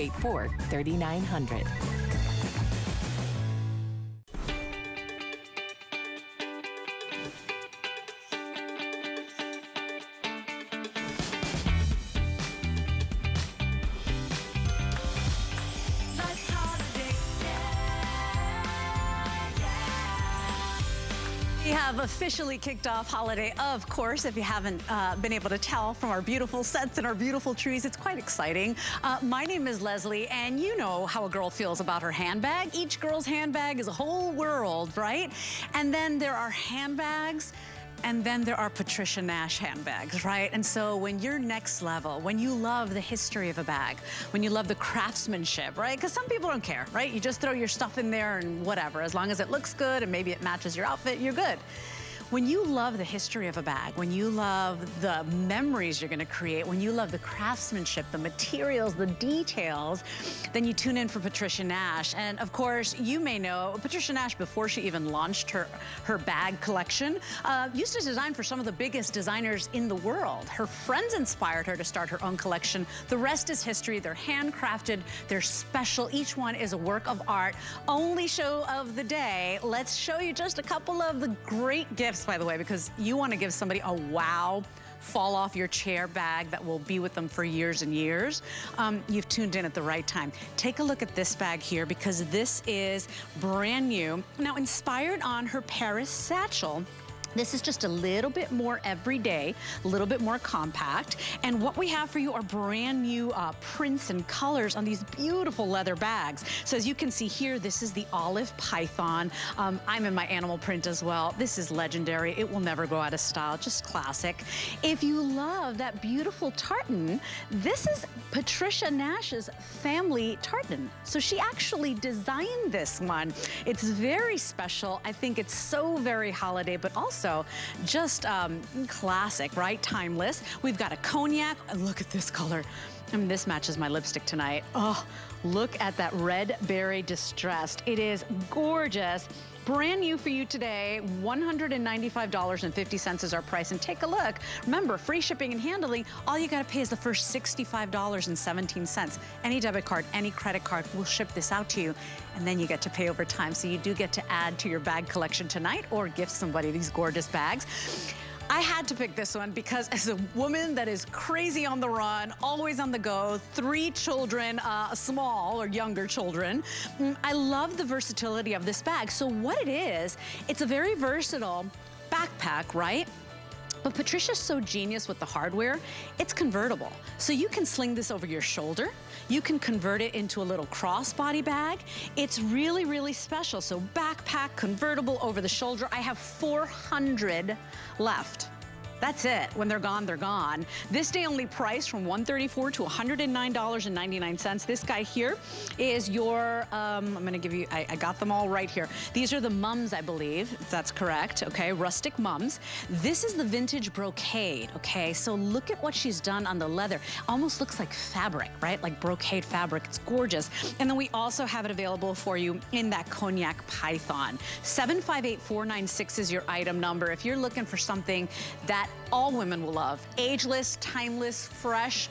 884-3900. We have officially kicked off holiday, of course, if you haven't been able to tell from our beautiful sets and our beautiful trees. It's quite exciting. My name is Leslie, and you know how a girl feels about her handbag. Each girl's handbag is a whole world, right? And then there are handbags, and then there are Patricia Nash handbags, right? And so when you're next level, when you love the history of a bag, when you love the craftsmanship, right? Because some people don't care, right? You just throw your stuff in there and whatever. As long as it looks good and maybe it matches your outfit, you're good. When you love the history of a bag, when you love the memories you're gonna create, when you love the craftsmanship, the materials, the details, then you tune in for Patricia Nash. And of course, you may know Patricia Nash, before she even launched her bag collection, used to design for some of the biggest designers in the world. Her friends inspired her to start her own collection. The rest is history. They're handcrafted, they're special. Each one is a work of art. Only show of the day. Let's show you just a couple of the great gifts, by the way, because you want to give somebody a wow, fall off your chair bag that will be with them for years and years. You've tuned in at the right time. Take a look at this bag here, because this is brand new. Now, inspired on her Paris satchel. This is just a little bit more everyday, a little bit more compact. And what we have for you are brand new prints and colors on these beautiful leather bags. So as you can see here, this is the olive python. I'm in my animal print as well. This is legendary. It will never go out of style, just classic. If you love that beautiful tartan, this is Patricia Nash's family tartan. So she actually designed this one. It's very special. I think it's so very holiday, but also just classic, right? Timeless. We've got a cognac. Look at this color. I mean, this matches my lipstick tonight. Oh, look at that red berry distressed. It is gorgeous. Brand new for you today, $195.50 is our price. And take a look. Remember, free shipping and handling. All you gotta pay is the first $65.17. Any debit card, any credit card, will ship this out to you. And then you get to pay over time. So you do get to add to your bag collection tonight or gift somebody these gorgeous bags. I had to pick this one because as a woman that is crazy on the run, always on the go, 3 children, small or younger children, I love the versatility of this bag. So what it is, it's a very versatile backpack, right? But Patricia's so genius with the hardware, it's convertible. So you can sling this over your shoulder. You can convert it into a little crossbody bag. It's really, really special. So backpack, convertible, over the shoulder. I have 400 left. That's it. When they're gone, they're gone. This day only price from $134 to $109.99. This guy here is your, I'm gonna give you, I got them all right here. These are the mums, I believe, if that's correct, okay? Rustic mums. This is the vintage brocade, okay? So look at what she's done on the leather. Almost looks like fabric, right? Like brocade fabric. It's gorgeous. And then we also have it available for you in that cognac python. 758496 is your item number. If you're looking for something that all women will love, ageless, timeless, fresh,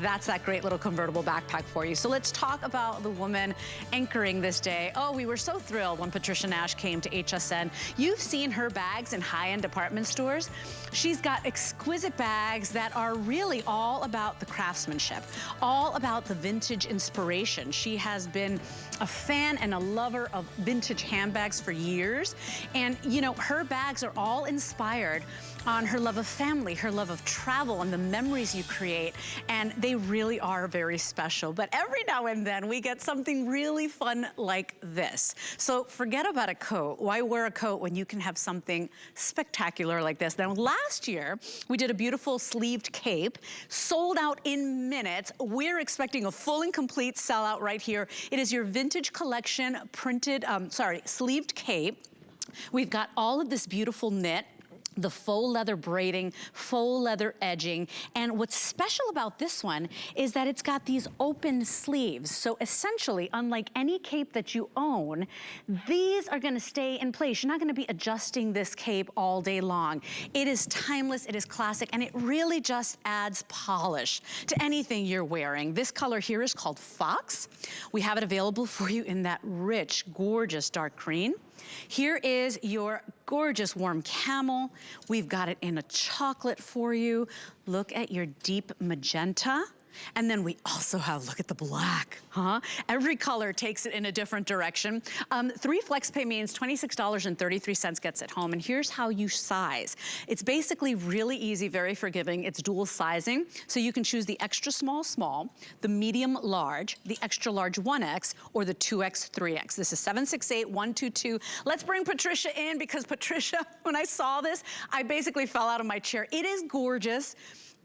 that's that great little convertible backpack for you. So let's talk about the woman anchoring this day. Oh, we were so thrilled when Patricia Nash came to HSN. You've seen her bags in high-end department stores. She's got exquisite bags that are really all about the craftsmanship, all about the vintage inspiration. She has been a fan and a lover of vintage handbags for years. And you know, her bags are all inspired on her love of family, her love of travel, and the memories you create. And they really are very special. But every now and then we get something really fun like this. So forget about a coat. Why wear a coat when you can have something spectacular like this? Now, last year, we did a beautiful sleeved cape, sold out in minutes. We're expecting a full and complete sellout right here. It is your vintage collection printed, sleeved cape. We've got all of this beautiful knit. the faux leather braiding, faux leather edging. And what's special about this one is that it's got these open sleeves. So essentially, unlike any cape that you own, these are gonna stay in place. You're not gonna be adjusting this cape all day long. It is timeless, it is classic, and it really just adds polish to anything you're wearing. This color here is called Fox. We have it available for you in that rich, gorgeous dark green. Here is your gorgeous warm camel. We've got it in a chocolate for you. Look at your deep magenta. And then we also have, look at the black, huh? Every color takes it in a different direction. 3 flex pay means $26.33 gets it home. And here's how you size. It's basically really easy, very forgiving. It's dual sizing. So you can choose the extra small, small, the medium large, the extra large 1X, or the 2X, 3X. This is 768-122. Let's bring Patricia in, because Patricia, when I saw this, I basically fell out of my chair. It is gorgeous.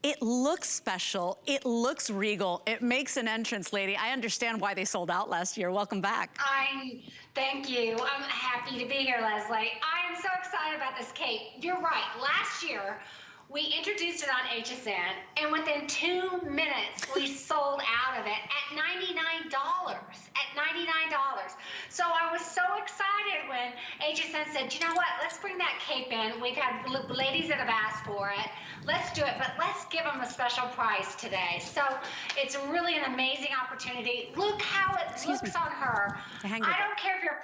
It looks special, it looks regal, it makes an entrance, lady. I understand why they sold out last year. Welcome back. Thank you. I'm happy to be here, Leslie. I am so excited about this cape. You're right, last year, we introduced it on HSN, and within 2 minutes, we sold out of it at $99. So I was so excited when HSN said, you know what, let's bring that cape in. We've had ladies that have asked for it. Let's do it, but let's give them a special price today. So it's really an amazing opportunity. Look how it looks on her. I don't care if you're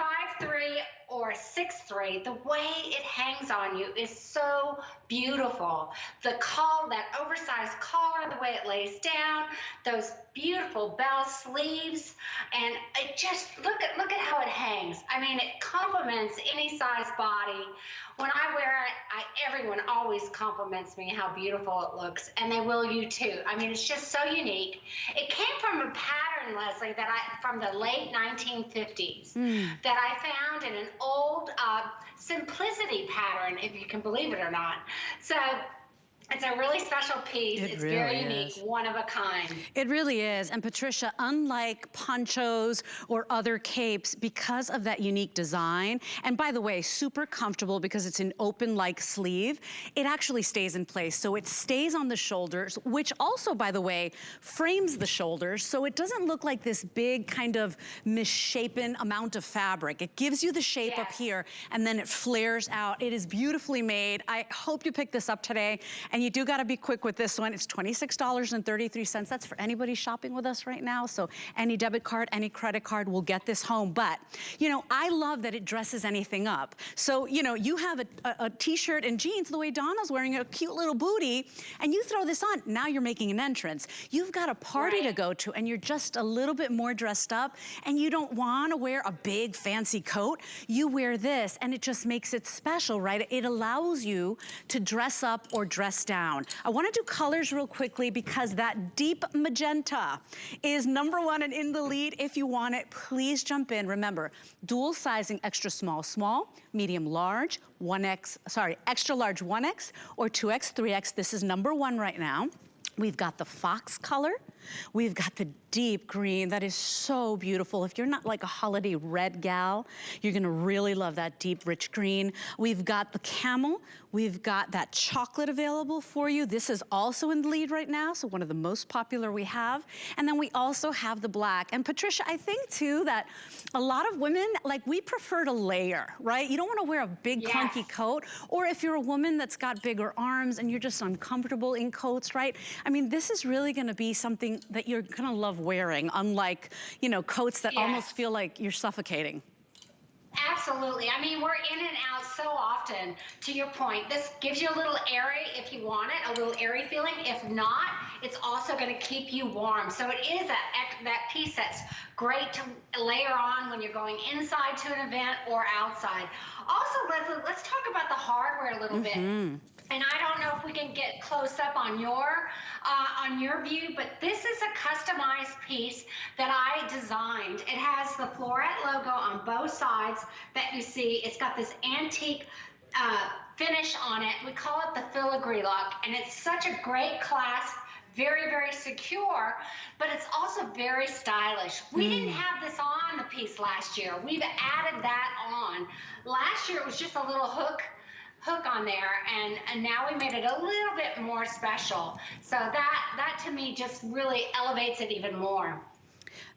5'3" or 6'3", the way it hangs on you is so beautiful. The collar, that oversized collar, the way it lays down, those beautiful bell sleeves, and it just, look at how it hangs. I mean, it complements any size body. When I wear it, everyone always compliments me how beautiful it looks, and they will you too. I mean, it's just so unique. It came from a pattern, Leslie, from the late 1950s that I found in an old simplicity pattern, if you can believe it or not. So it's a really special piece. It's really very unique, one of a kind. It really is. And Patricia, unlike ponchos or other capes, because of that unique design, and by the way, super comfortable because it's an open like sleeve, it actually stays in place. So it stays on the shoulders, which also, by the way, frames the shoulders. So it doesn't look like this big kind of misshapen amount of fabric. It gives you the shape up here, and then it flares out. It is beautifully made. I hope you pick this up today. And you do gotta be quick with this one. It's $26.33. That's for anybody shopping with us right now. So any debit card, any credit card will get this home. But, you know, I love that it dresses anything up. So, you know, you have a t-shirt and jeans the way Donna's wearing, a cute little booty, and you throw this on, now you're making an entrance. You've got a party to go to and you're just a little bit more dressed up and you don't wanna wear a big fancy coat. You wear this and it just makes it special, right? It allows you to dress up or dress down. I wanna do colors real quickly because that deep magenta is #1 and in the lead. If you want it, please jump in. Remember, dual sizing, extra small, small, medium large, 1X, sorry, extra large 1X or 2X, 3X. This is #1 right now. We've got the fox color. We've got the deep green. That is so beautiful. If you're not like a holiday red gal, you're gonna really love that deep, rich green. We've got the camel. We've got that chocolate available for you. This is also in the lead right now, so one of the most popular we have. And then we also have the black. And Patricia, I think too that a lot of women, like we prefer to layer, right? You don't wanna wear a big clunky coat, or if you're a woman that's got bigger arms and you're just uncomfortable in coats, right? I mean, this is really gonna be something that you're gonna love wearing, unlike, you know, coats that almost feel like you're suffocating. Absolutely. I mean, we're in and out so often. To your point, this gives you a little airy if you want it, a little airy feeling. If not, it's also going to keep you warm. So it is that piece that's great to layer on when you're going inside to an event or outside. Also, Leslie, let's talk about the hardware a little bit. And I don't know if we can get close up on your view, but this is a customized piece that I designed. It has the Floret logo on both sides that you see. It's got this antique finish on it. We call it the filigree look, and it's such a great clasp. Very, very secure, but it's also very stylish. We didn't have this on the piece last year. We've added that on. Last year it was just a little hook hook on there, and now we made it a little bit more special. So that to me just really elevates it even more.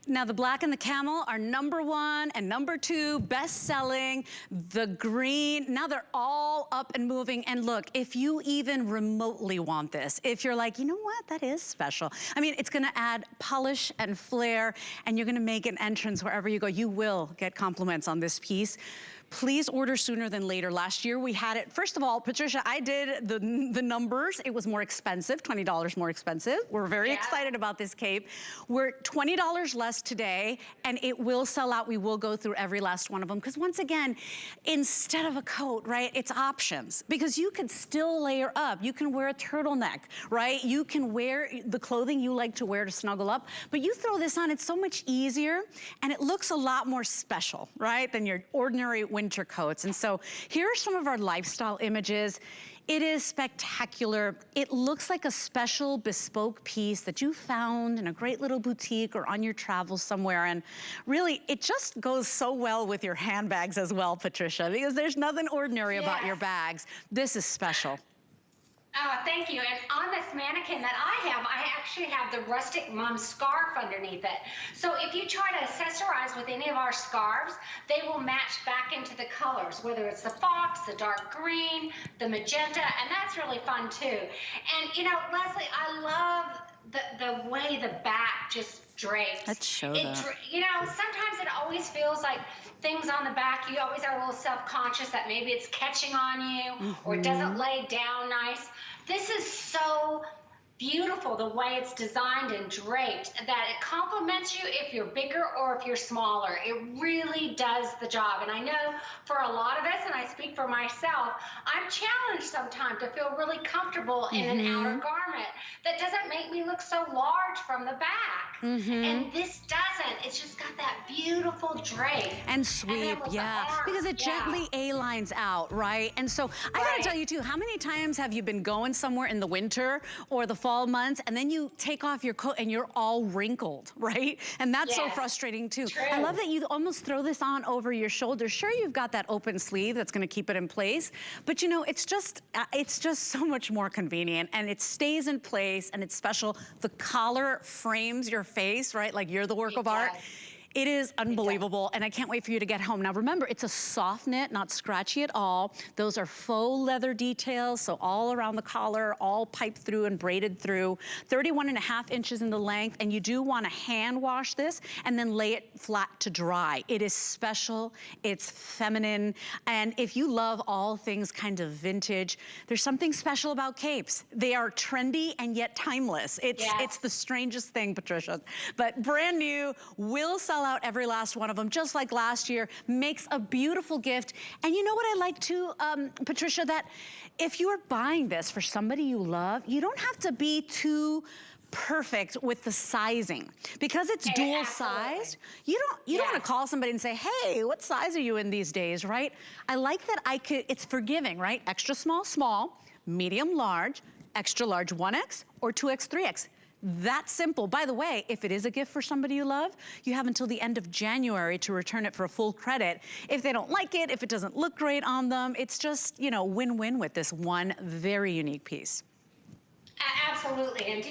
Now the black and the camel are #1 and #2 best-selling. The green, now they're all up and moving. And look, if you even remotely want this, if you're like, you know what, that is special. I mean, it's gonna add polish and flair, and you're gonna make an entrance wherever you go. You will get compliments on this piece. Please order sooner than later. Last year we had it. First of all, Patricia, I did the numbers. It was more expensive, $20 more expensive. We're very excited about this cape. We're $20 less today, and it will sell out. We will go through every last one of them. Because once again, instead of a coat, right, it's options. Because you could still layer up. You can wear a turtleneck, right? You can wear the clothing you like to wear to snuggle up. But you throw this on, it's so much easier, and it looks a lot more special, right, than your ordinary winter coats. And so here are some of our lifestyle images. It is spectacular. It looks like a special bespoke piece that you found in a great little boutique or on your travels somewhere. And really, it just goes so well with your handbags as well, Patricia, because there's nothing ordinary about your bags. This is special. Oh, thank you. And on this mannequin that I actually have the rustic mom scarf underneath it. So if you try to accessorize with any of our scarves, they will match back into the colors, whether it's the fox, the dark green, the magenta, and that's really fun too. And you know, Leslie, I love the way the back just drapes. Let's show that. You know, sometimes it always feels like things on the back, you always are a little self-conscious that maybe it's catching on you or it doesn't lay down nice. This is so beautiful the way it's designed and draped that it complements you if you're bigger or if you're smaller. It really does the job. And I know for a lot of us, and I speak for myself, I'm challenged sometimes to feel really comfortable in an outer garment that doesn't make me look so large from the back. And this doesn't. It's just got that beautiful drape. And sweep, because it gently A-lines out, right? And so I gotta tell you too, how many times have you been going somewhere in the winter or the fall months and then you take off your coat and you're all wrinkled, right? And that's so frustrating too. True. I love that you almost throw this on over your shoulders. Sure, you've got that open sleeve that's gonna keep it in place, but you know, it's just so much more convenient and it stays in place and it's special. The collar frames your face, right? Like you're the work of art. It is unbelievable, and I can't wait for you to get home. Now remember, it's a soft knit, not scratchy at all. Those are faux leather details, so all around the collar, all piped through and braided through. 31.5 inches in the length, and you do want to hand wash this and then lay it flat to dry. It is special, it's feminine, and if you love all things kind of vintage, there's something special about capes. They are trendy and yet timeless. It's the strangest thing, Patricia. But brand new, will sell out every last one of them, just like last year. Makes a beautiful gift. And you know what I like too, Patricia, that if you are buying this for somebody you love, you don't have to be too perfect with the sizing. Because it's dual sized, you don't want to call somebody and say, hey, what size are you in these days, right? I like that it's forgiving, right? Extra small, small, medium, large, extra large 1X or 2X, 3X. That simple. By the way, if it is a gift for somebody you love, you have until the end of January to return it for a full credit. If they don't like it, if it doesn't look great on them, it's just, you know, win-win with this one very unique piece. Absolutely. And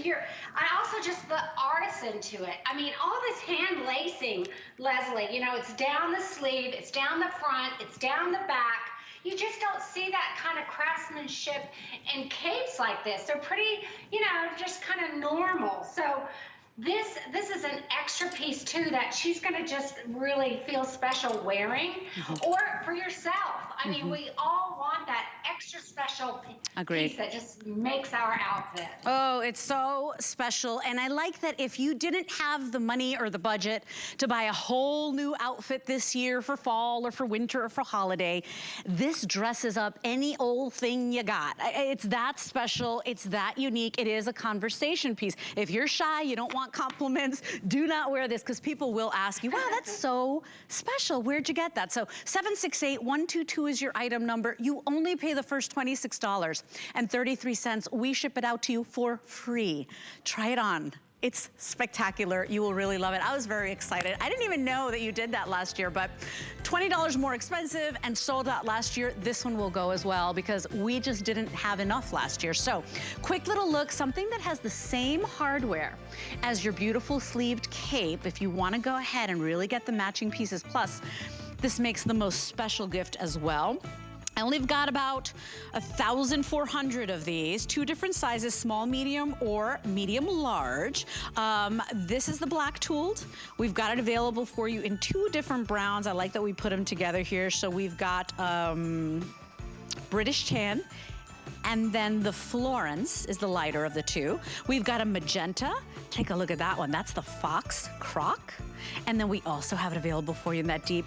I also just the artisan to it. I mean, all this hand lacing, Leslie, you know, it's down the sleeve, it's down the front, it's down the back. You just don't see that kind of craftsmanship in capes like this. They're pretty, you know, just kind of normal. So this is an extra piece too that she's going to just really feel special wearing, or for yourself. I mean, we all want that extra special piece that just makes our outfit. Oh, it's so special. And I like that if you didn't have the money or the budget to buy a whole new outfit this year for fall or for winter or for holiday, this dresses up any old thing you got. It's that special. It's that unique. It is a conversation piece. If you're shy, you don't want compliments, do not wear this because people will ask you, wow, that's so special. Where'd you get that? So 768-122 is your item number. You only pay the first $26.33. We ship it out to you for free. Try it on. It's spectacular. You will really love it. I was very excited. I didn't even know that you did that last year, but $20 more expensive and sold out last year. This one will go as well because we just didn't have enough last year. So quick little look, something that has the same hardware as your beautiful sleeved cape. If you want to go ahead and really get the matching pieces, plus this makes the most special gift as well. I only got about 1,400 of these, 2 different sizes, small, medium, or medium large. This is the black tooled. We've got it available for you in 2 different browns. I like that we put them together here. So we've got British tan, and then the Florence is the lighter of the 2. We've got a magenta. Take a look at that one. That's the Fox Croc. And then we also have it available for you in that deep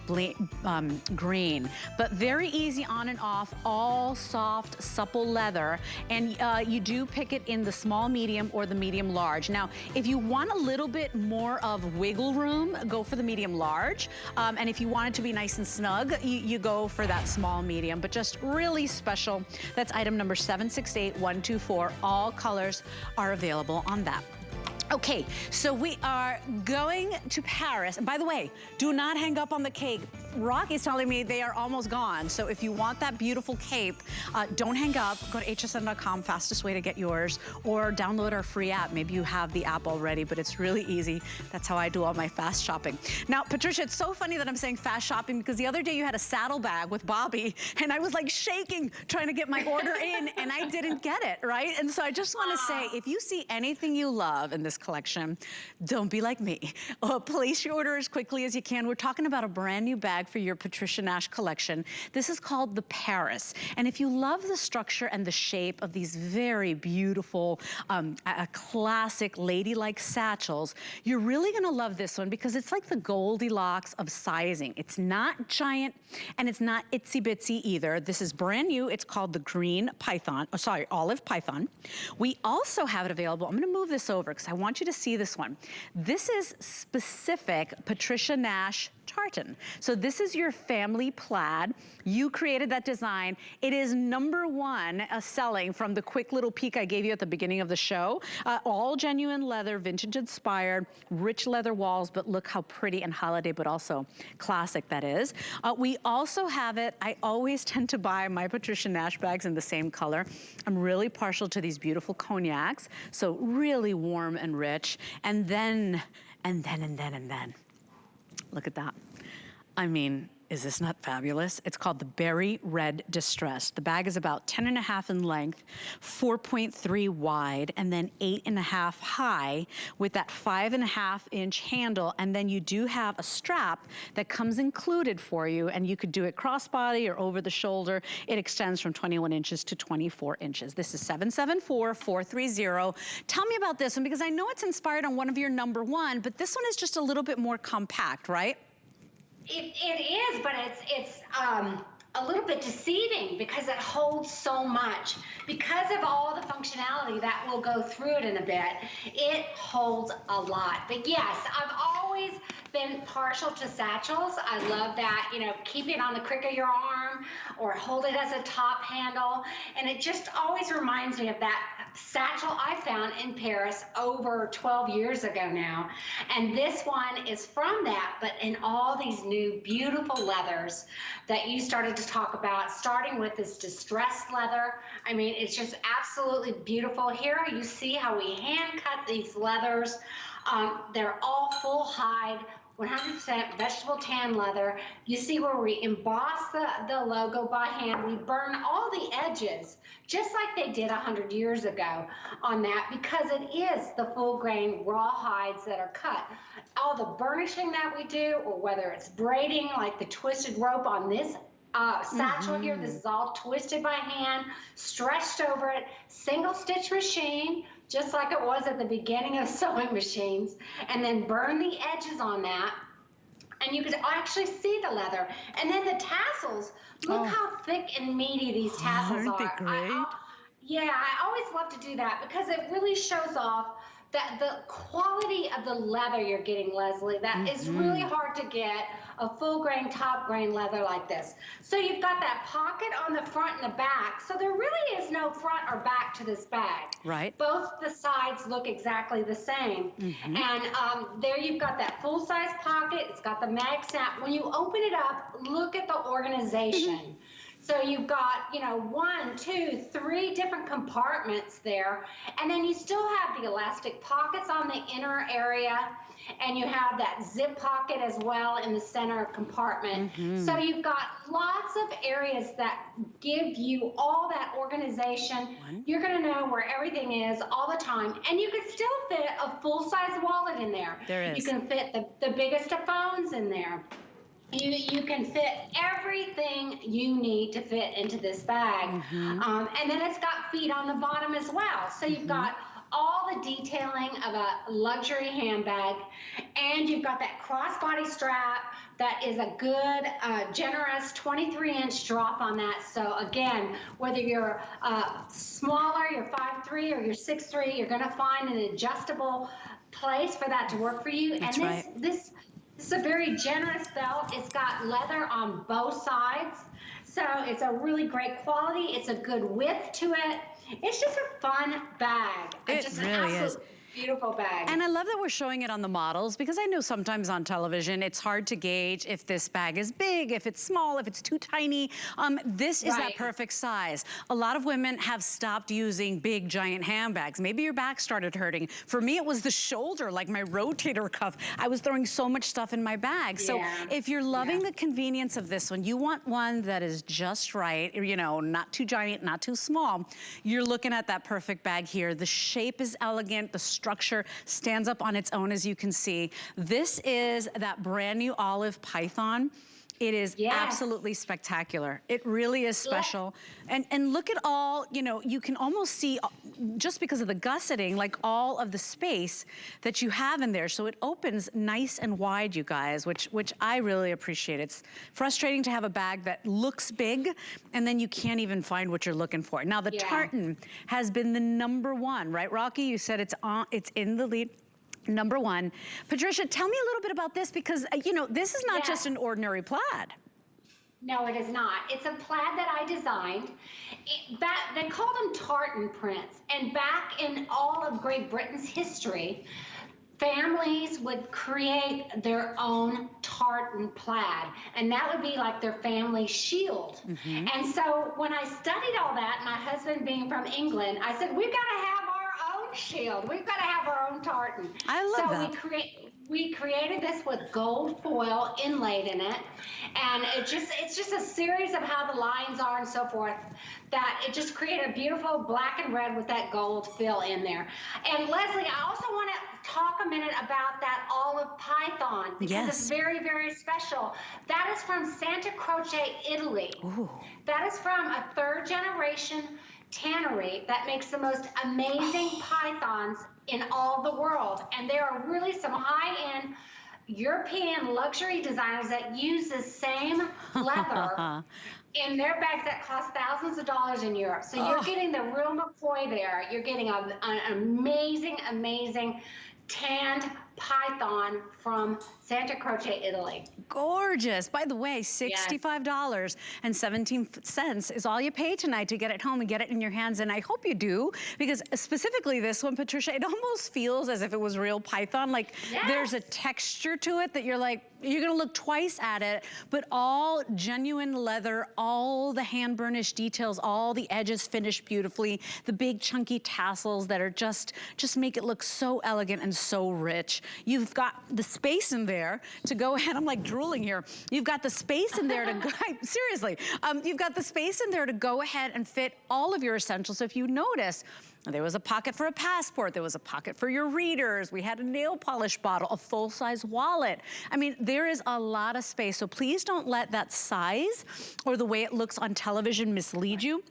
green, but very easy on and off, all soft, supple leather. And you do pick it in the small, medium, or the medium large. Now, if you want a little bit more of wiggle room, go for the medium large. And if you want it to be nice and snug, you go for that small, medium, but just really special. That's item number 768124. All colors are available on that. Okay, so we are going to Paris. And by the way, do not hang up on the cape. Rocky's telling me they are almost gone. So if you want that beautiful cape, don't hang up. Go to hsn.com, fastest way to get yours, or download our free app. Maybe you have the app already, but it's really easy. That's how I do all my fast shopping. Now, Patricia, it's so funny that I'm saying fast shopping because the other day you had a saddlebag with Bobby, and I was like shaking trying to get my order in, and I didn't get it, right? And so I just want to say, if you see anything you love in this collection, don't be like me. Place your order as quickly as you can. We're talking about a brand new bag for your Patricia Nash collection. This is called the Paris. And if you love the structure and the shape of these very beautiful, classic ladylike satchels, you're really gonna love this one because it's like the Goldilocks of sizing. It's not giant and it's not itsy bitsy either. This is brand new. It's called the green python, olive python. We also have it available. I'm gonna move this over because I want you to see this one. This is specific Patricia Nash tartan. So this is your family plaid. You created that design. It is #1 selling from the quick little peek I gave you at the beginning of the show. All genuine leather, vintage inspired, rich leather walls, but look how pretty and holiday, but also classic that is. We also have it, I always tend to buy my Patricia Nash bags in the same color. I'm really partial to these beautiful cognacs. So really warm and rich. And then, look at that. I mean, is this not fabulous? It's called the Berry Red Distress. The bag is about 10.5 in length, 4.3 wide, and then 8.5 high with that 5.5-inch handle. And then you do have a strap that comes included for you, and you could do it crossbody or over the shoulder. It extends from 21 inches to 24 inches. This is 774-430. Tell me about this one because I know it's inspired on one of your #1, but this one is just a little bit more compact, right? It is, but it's a little bit deceiving because it holds so much. Because of all the functionality that will go through it in a bit, it holds a lot. But yes, I've always been partial to satchels. I love that, you know, keep it on the crick of your arm or hold it as a top handle. And it just always reminds me of that satchel I found in Paris over 12 years ago now. And this one is from that, but in all these new beautiful leathers that you started to talk about, starting with this distressed leather. I mean, it's just absolutely beautiful. Here you see how we hand cut these leathers. They're all full hide, 100% vegetable tan leather. You see where we emboss the logo by hand. We burn all the edges, just like they did 100 years ago on that, because it is the full grain raw hides that are cut. All the burnishing that we do, or whether it's braiding, like the twisted rope on this satchel here, this is all twisted by hand, stretched over it, single stitch machine, just like it was at the beginning of sewing machines, and then burn the edges on that. And you could actually see the leather. And then the tassels, look how thick and meaty these tassels Aren't they are. great? Yeah, I always love to do that because it really shows off that the quality of the leather you're getting, Leslie, that is really hard to get a full grain, top grain leather like this. So you've got that pocket on the front and the back. So there really is no front or back to this bag. Right. Both the sides look exactly the same. And there you've got that full size pocket. It's got the mag snap. When you open it up, look at the organization. So you've got, you know, 1, 2, 3 different compartments there. And then you still have the elastic pockets on the inner area. And you have that zip pocket as well in the center compartment. So you've got lots of areas that give you all that organization. You're going to know where everything is all the time. And you can still fit a full-size wallet in there. There is. You can fit the biggest of phones in there. You can fit everything you need to fit into this bag. And then it's got feet on the bottom as well. So you've got all the detailing of a luxury handbag, and you've got that crossbody strap that is a good, generous 23-inch drop on that. So again, whether you're smaller, you're 5'3", or you're 6'3", you're going to find an adjustable place for that to work for you. That's and right. This is a very generous belt. It's got leather on both sides. So it's a really great quality. It's a good width to it. It's just a fun bag. It just really is. Beautiful bag. And I love that we're showing it on the models, because I know sometimes on television it's hard to gauge if this bag is big, if it's small, if it's too tiny. This is that perfect size. A lot of women have stopped using big giant handbags. Maybe your back started hurting. For me, it was the shoulder, like my rotator cuff. I was throwing so much stuff in my bag. So if you're loving the convenience of this one, you want one that is just right, you know, not too giant, not too small. You're looking at that perfect bag here. The shape is elegant. The structure stands up on its own, as you can see. This is that brand new olive python. It is absolutely spectacular. It really is special. And look at all, you know, you can almost see, just because of the gusseting, like all of the space that you have in there. So it opens nice and wide, you guys, which I really appreciate. It's frustrating to have a bag that looks big and then you can't even find what you're looking for. Now the tartan has been the #1, right, Rocky? You said it's in the lead. #1. Patricia, tell me a little bit about this, because, you know, this is not just an ordinary plaid. No, it is not. It's a plaid that I designed. They called them tartan prints. And back in all of Great Britain's history, families would create their own tartan plaid. And that would be like their family shield. And so when I studied all that, my husband being from England, I said, we've got to have our own shield. We've got to have our own tartan. I love that. So we created this with gold foil inlaid in it. And it's just a series of how the lines are and so forth, that it just created a beautiful black and red with that gold fill in there. And Leslie, I also want to talk a minute about that olive python, because it's very, very special. That is from Santa Croce, Italy. That is from a 3rd generation tannery that makes the most amazing pythons in all the world. And there are really some high-end European luxury designers that use the same leather in their bags that cost thousands of dollars in Europe. So you're getting the real McCoy there. You're getting an amazing, amazing tanned python from Santa Croce, Italy. Gorgeous. By the way, $65.17 is all you pay tonight to get it home and get it in your hands. And I hope you do, because specifically this one, Patricia, it almost feels as if it was real python. Like there's a texture to it that you're like, you're gonna look twice at it, but all genuine leather, all the hand burnished details, all the edges finished beautifully, the big chunky tassels that are just make it look so elegant and so rich. You've got the space in there to go ahead, I'm like drooling here. You've got the space in there to go, seriously, you've got the space in there to go ahead and fit all of your essentials. So if you notice, there was a pocket for a passport, there was a pocket for your readers, we had a nail polish bottle, a full-size wallet. I mean, there is a lot of space, so please don't let that size or the way it looks on television mislead you.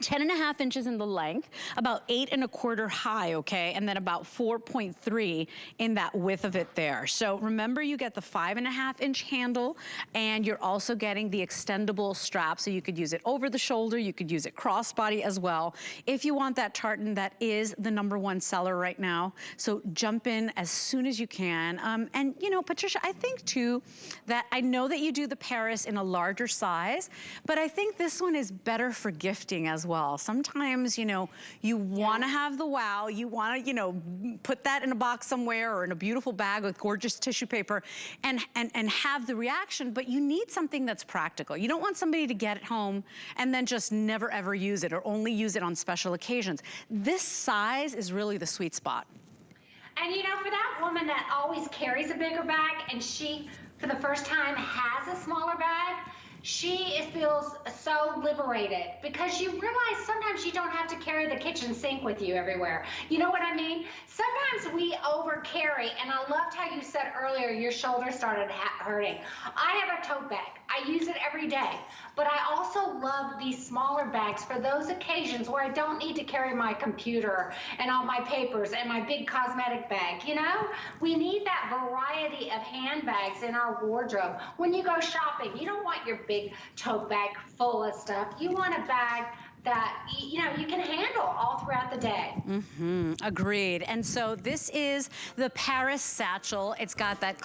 10.5 inches in the length, about 8.25 high, okay? And then about 4.3 in that width of it there. So remember, you get the 5.5 inch handle, and you're also getting the extendable strap, so you could use it over the shoulder, you could use it crossbody as well. If you want that tartan, that is the #1 seller right now. So jump in as soon as you can. And you know, Patricia, I think too, that I know that you do the Paris in a larger size, but I think this one is better for gifting as well. Sometimes, you know, you want to have the wow, you want to, you know, put that in a box somewhere or in a beautiful bag with gorgeous tissue paper and have the reaction, but you need something that's practical. You don't want somebody to get it home and then just never ever use it or only use it on special occasions. This size is really the sweet spot. And you know, for that woman that always carries a bigger bag and she, for the first time, has a smaller bag, she feels so liberated because you realize sometimes you don't have to carry the kitchen sink with you everywhere. You know what I mean? Sometimes we over carry, and I loved how you said earlier your shoulder started hurting. I have a tote bag. I use it every day, but I also love these smaller bags for those occasions where I don't need to carry my computer and all my papers and my big cosmetic bag. You know, we need that variety of handbags in our wardrobe. When you go shopping, you don't want your big tote bag full of stuff. You want a bag that, you know, you can handle all throughout the day. Agreed. And so this is the Paris satchel. It's got that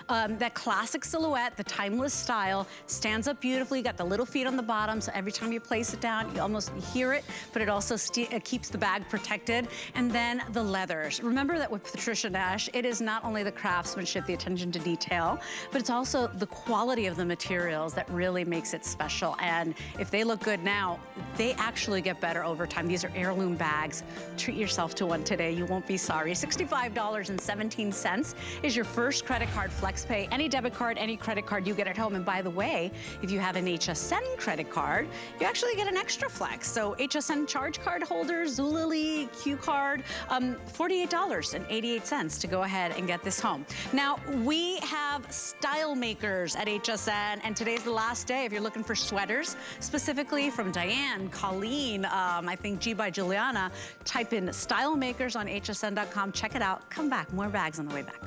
that classic silhouette, the timeless style, stands up beautifully. You got the little feet on the bottom, so every time you place it down, you almost hear it, but it also keeps the bag protected. And then the leathers. Remember that with Patricia Nash, it is not only the craftsmanship, the attention to detail, but it's also the quality of the materials that really makes it special. And if they look good now, they actually get better over time. These are heirloom bags. Treat yourself to one today. You won't be sorry. $65.17 is your first credit card flex pay. Any debit card, any credit card you get at home. And by the way, if you have an HSN credit card, you actually get an extra flex. So HSN charge card holders, Zulily, Q card, $48.88 to go ahead and get this home. Now, we have style makers at HSN, and today's the last day if you're looking for sweaters, specifically from Diane, Colleen, I think G by Juliana. Type in style makers on hsn.com. Check it out. Come back. More bags on the way back.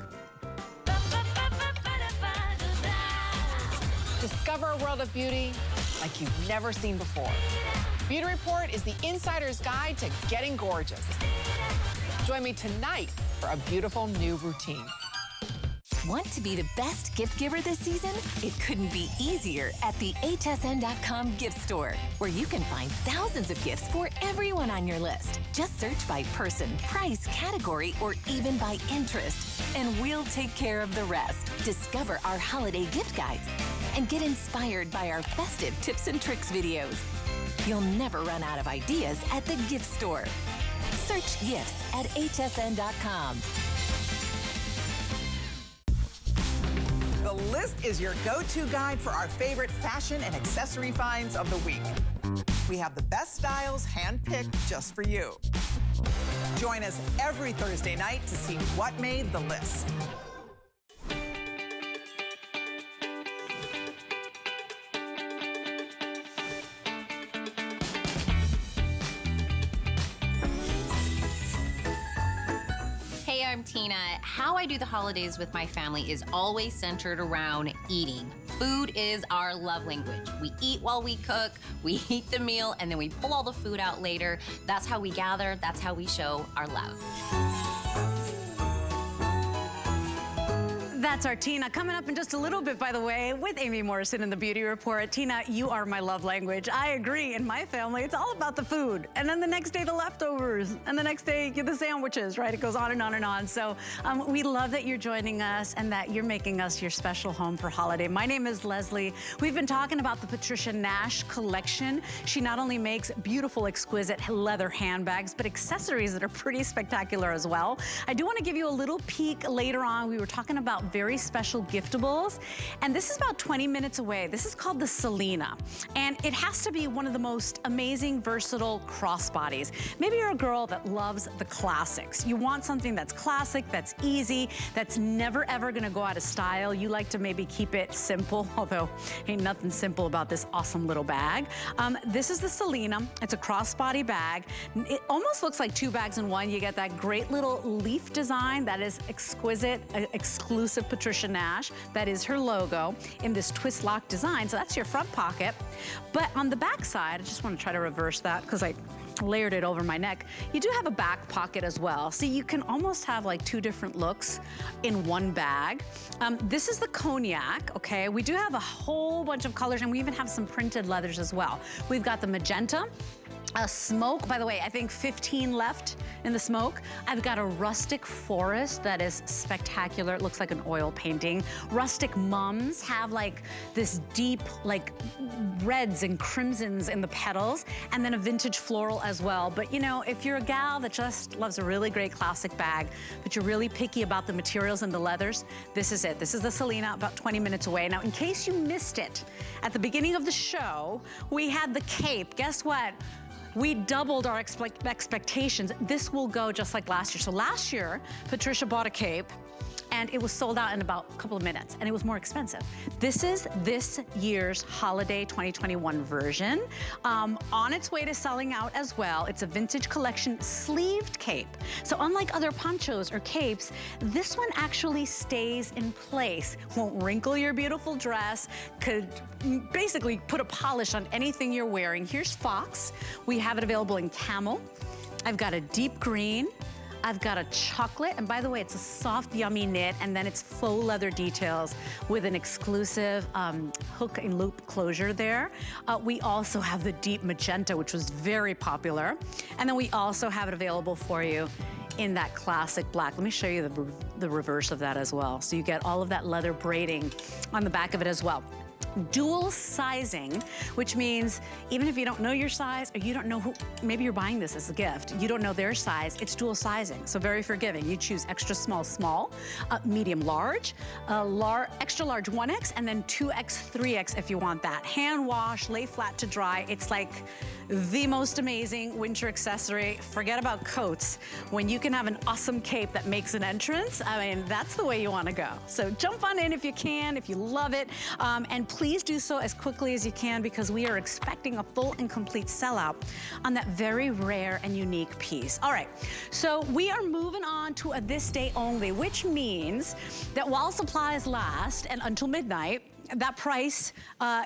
Discover a world of beauty like you've never seen before. Beauty Report is the insider's guide to getting gorgeous. Join me tonight for a beautiful new routine. Want to be the best gift giver this season? It couldn't be easier at the hsn.com gift store, where you can find thousands of gifts for everyone on your list. Just search by person, price, category, or even by interest, and we'll take care of the rest. Discover our holiday gift guides and get inspired by our festive tips and tricks videos. You'll never run out of ideas at the gift store. Search gifts at hsn.com. The List is your go-to guide for our favorite fashion and accessory finds of the week. We have the best styles handpicked just for you. Join us every Thursday night to see what made the list. I'm Tina. How I do the holidays with my family is always centered around eating. Food is our love language. We eat while we cook, we eat the meal, and then we pull all the food out later. That's how we gather, that's how we show our love. That's our Tina. Coming up in just a little bit, by the way, with Amy Morrison in the Beauty Report. Tina, you are my love language. I agree. In my family, it's all about the food. And then the next day, the leftovers. And the next day, the sandwiches, right? It goes on and on and on. So we love that you're joining us and that you're making us your special home for holiday. My name is Leslie. We've been talking about the Patricia Nash collection. She not only makes beautiful, exquisite leather handbags, but accessories that are pretty spectacular as well. I do want to give you a little peek later on. We were talking about very very special giftables. And this is about 20 minutes away. This is called the Selena. And it has to be one of the most amazing, versatile crossbodies. Maybe you're a girl that loves the classics. You want something that's classic, that's easy, that's never ever gonna go out of style. You like to maybe keep it simple, although ain't nothing simple about this awesome little bag. This is the Selena. It's a crossbody bag. It almost looks like two bags in one. You get that great little leaf design that is exquisite, exclusive Patricia Nash. That is her logo in this twist lock design. So that's your front pocket. But on the back side, I just want to try to reverse that because I layered it over my neck. You do have a back pocket as well. So you can almost have like two different looks in one bag. This is the cognac, okay? We do have a whole bunch of colors and we even have some printed leathers as well. We've got the magenta, a smoke, by the way, I think 15 left in the smoke. I've got a rustic forest that is spectacular. It looks like an oil painting. Rustic mums have like this deep, like reds and crimsons in the petals, and then a vintage floral as well. But you know, if you're a gal that just loves a really great classic bag, but you're really picky about the materials and the leathers, this is it. This is the Selena, about 20 minutes away. Now, in case you missed it, at the beginning of the show, we had the cape. Guess what? We doubled our expectations. This will go just like last year. So last year, Patricia bought a cape and it was sold out in about a couple of minutes and it was more expensive. This is this year's holiday 2021 version. On its way to selling out as well. It's a vintage collection sleeved cape. So unlike other ponchos or capes, this one actually stays in place. Won't wrinkle your beautiful dress, could basically put a polish on anything you're wearing. Here's Fox. We have it available in camel. I've got a deep green. I've got a chocolate, and by the way, it's a soft, yummy knit, and then it's faux leather details with an exclusive hook and loop closure there. We also have the deep magenta, which was very popular. And then we also have it available for you in that classic black. Let me show you the reverse of that as well. So you get all of that leather braiding on the back of it as well. Dual sizing, which means even if you don't know your size or you don't know who, maybe you're buying this as a gift, you don't know their size, it's dual sizing, so very forgiving. You choose extra small, small, medium, large, extra large 1X, and then 2X, 3X if you want that. Hand wash, lay flat to dry. It's like the most amazing winter accessory. Forget about coats. When you can have an awesome cape that makes an entrance, I mean, that's the way you want to go. So jump on in if you can, if you love it, and please do so as quickly as you can because we are expecting a full and complete sellout on that very rare and unique piece. All right, so we are moving on to a this day only, which means that while supplies last and until midnight, that price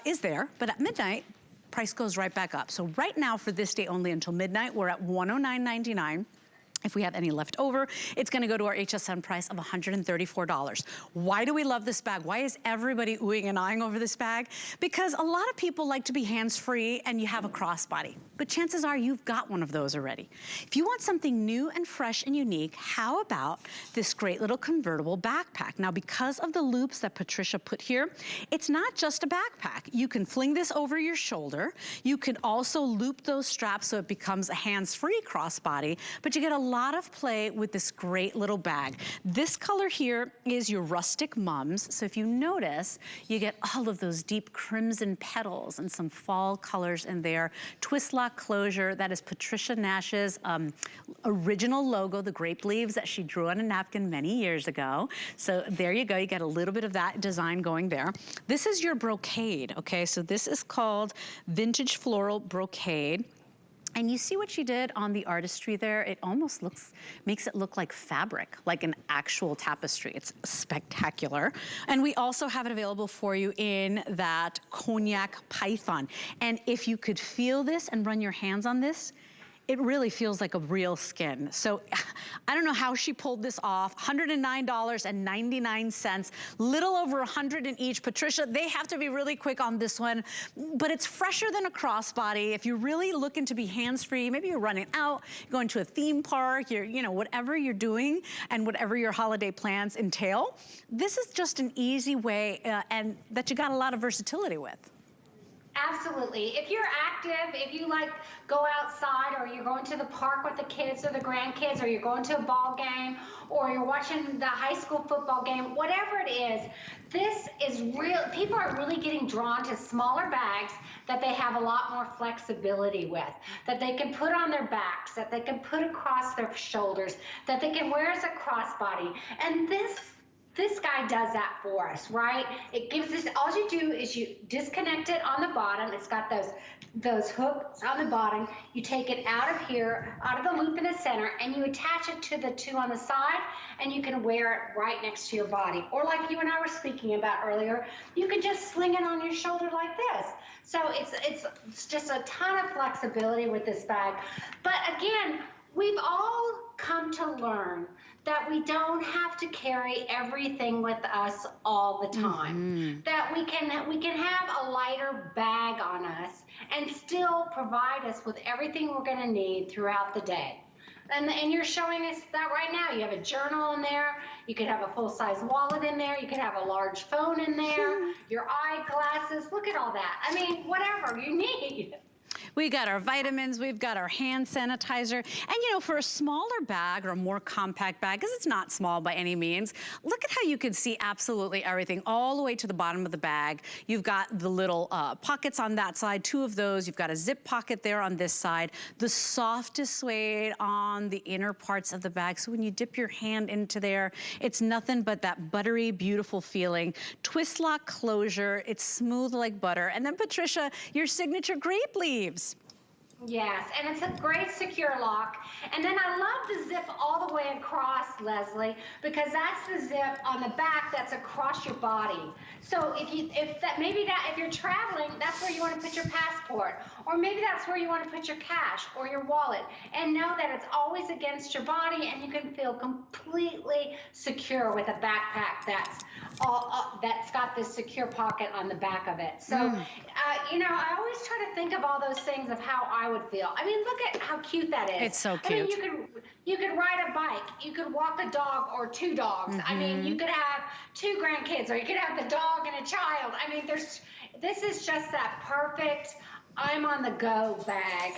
is there, but at midnight, price goes right back up. So right now for this day only until midnight, we're at $109.99. If we have any left over, it's gonna go to our HSN price of $134. Why do we love this bag? Why is everybody oohing and eyeing over this bag? Because a lot of people like to be hands-free and you have a crossbody, but chances are you've got one of those already. If you want something new and fresh and unique, how about this great little convertible backpack? Now, because of the loops that Patricia put here, it's not just a backpack. You can fling this over your shoulder. You can also loop those straps so it becomes a hands-free crossbody, but you get a lot of play with this great little bag. This color here is your rustic mums. So if you notice, you get all of those deep crimson petals and some fall colors in there. Twist lock closure, that is Patricia Nash's original logo, the grape leaves that she drew on a napkin many years ago. So there you go, you get a little bit of that design going there. This is your brocade, okay? So this is called Vintage Floral Brocade. And you see what she did on the artistry there? It almost makes it look like fabric, like an actual tapestry. It's spectacular. And we also have it available for you in that cognac python. And if you could feel this and run your hands on this, it really feels like a real skin. So I don't know how she pulled this off. $109.99, little over 100 in each. Patricia, they have to be really quick on this one, but it's fresher than a crossbody. If you're really looking to be hands-free, maybe you're running out, going to a theme park, you know, whatever you're doing and whatever your holiday plans entail, this is just an easy way and that you got a lot of versatility with. Absolutely. If you're active, if you like go outside, or you're going to the park with the kids or the grandkids, or you're going to a ball game, or you're watching the high school football game, whatever it is, this is real. People are really getting drawn to smaller bags that they have a lot more flexibility with, that they can put on their backs, that they can put across their shoulders, that they can wear as a crossbody. And this guy does that for us, right? It gives us, all you do is you disconnect it on the bottom. It's got those hooks on the bottom. You take it out of here, out of the loop in the center, and you attach it to the two on the side, and you can wear it right next to your body. Or like you and I were speaking about earlier, you can just sling it on your shoulder like this. So it's just a ton of flexibility with this bag. But again, we've all come to learn that we don't have to carry everything with us all the time. That we can have a lighter bag on us and still provide us with everything we're going to need throughout the day. And you're showing us that right now. You have a journal in there. You could have a full-size wallet in there. You could have a large phone in there. Your eyeglasses. Look at all that. I mean, whatever you need. We got our vitamins, we've got our hand sanitizer. And you know, for a smaller bag or a more compact bag, because it's not small by any means, look at how you can see absolutely everything all the way to the bottom of the bag. You've got the little pockets on that side, 2 of those. You've got a zip pocket there on this side. The softest suede on the inner parts of the bag. So when you dip your hand into there, it's nothing but that buttery, beautiful feeling. Twist lock closure, it's smooth like butter. And then Patricia, your signature grape leaves. Yes, and it's a great secure lock. And then I love the zip all the way across, Leslie, because that's the zip on the back that's across your body. So if you're traveling, that's where you want to put your passport, or maybe that's where you want to put your cash or your wallet, and know that it's always against your body, and you can feel completely secure with a backpack that's got this secure pocket on the back of it. So, you know, I always try to think of all those things of how I would feel. I mean, look at how cute that is. It's so cute. I mean, you could ride a bike, you could walk a dog or 2 dogs. I mean, you could have 2 grandkids, or you could have the dog and a child. I mean, this is just that perfect I'm on the go bag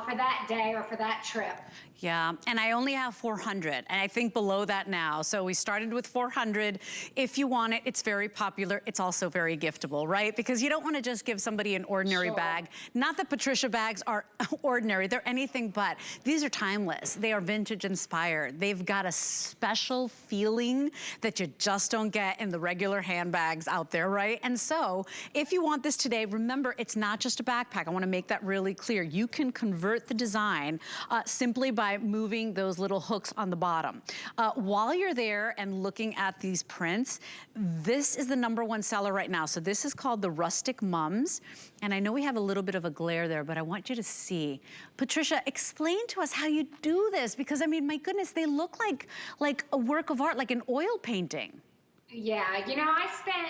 for that day or for that trip. Yeah, and I only have 400, and I think below that now. So we started with 400. If you want it, it's very popular. It's also very giftable, right? Because you don't want to just give somebody an ordinary bag. Not that Patricia bags are ordinary. They're anything but. These are timeless. They are vintage inspired. They've got a special feeling that you just don't get in the regular handbags out there, right? And so if you want this today, remember, it's not just a backpack. I want to make that really clear. You can convert the design simply by moving those little hooks on the bottom. While you're there and looking at these prints, this is the #1 seller right now. So this is called the Rustic Mums. And I know we have a little bit of a glare there, but I want you to see. Patricia, explain to us how you do this, because I mean, my goodness, they look like a work of art, like an oil painting. Yeah, you know, I spent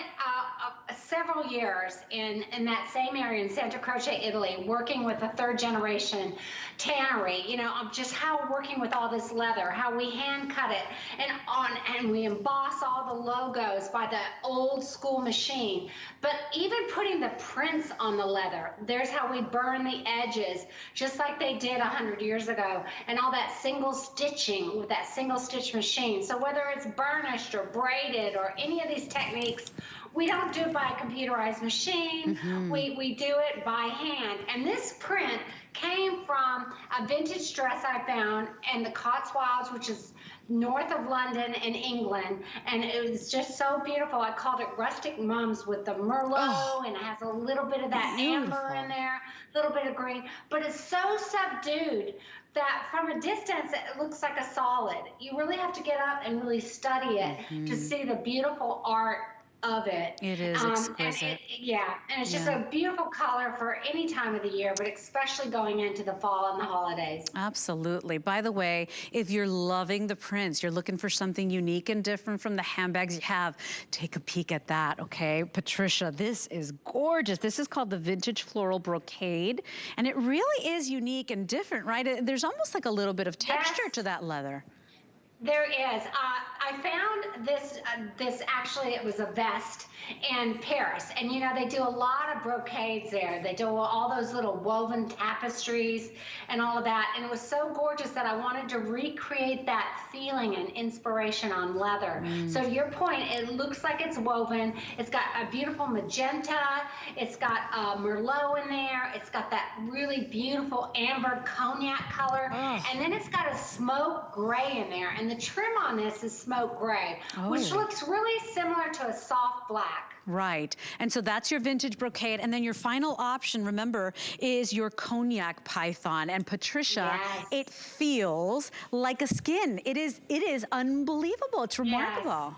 several years in that same area in Santa Croce, Italy, working with a 3rd-generation tannery. You know, just how working with all this leather, how we hand cut it, and we emboss all the logos by the old school machine. But even putting the prints on the leather, there's how we burn the edges, just like they did 100 years ago, and all that single stitching with that single stitch machine. So whether it's burnished or braided or any of these techniques, we don't do it by a computerized machine. We do it by hand. And this print came from a vintage dress I found in the Cotswolds, which is north of London in England, and it was just so beautiful. I called it Rustic Mums with the Merlot, and it has a little bit of that amber in there, a little bit of green, but it's so subdued that from a distance it looks like a solid. You really have to get up and really study it to see the beautiful art of it. It is exquisite. And it's just a beautiful color for any time of the year, but especially going into the fall and the holidays. Absolutely. By the way, if you're loving the prints, you're looking for something unique and different from the handbags you have, take a peek at that, okay? Patricia, this is gorgeous. This is called the Vintage Floral Brocade, and it really is unique and different, right? There's almost like a little bit of texture to that leather. There is. I found this, this actually, it was a vest in Paris. And you know, they do a lot of brocades there. They do all those little woven tapestries and all of that. And it was so gorgeous that I wanted to recreate that feeling and inspiration on leather. So to your point, it looks like it's woven. It's got a beautiful magenta. It's got Merlot in there. It's got that really beautiful amber cognac color. And then it's got a smoke gray in there. And the trim on this is smoke gray, which looks really similar to a soft black. Right. And so that's your vintage brocade. And then your final option, remember, is your cognac python. And Patricia, it feels like a skin. It is unbelievable. It's remarkable.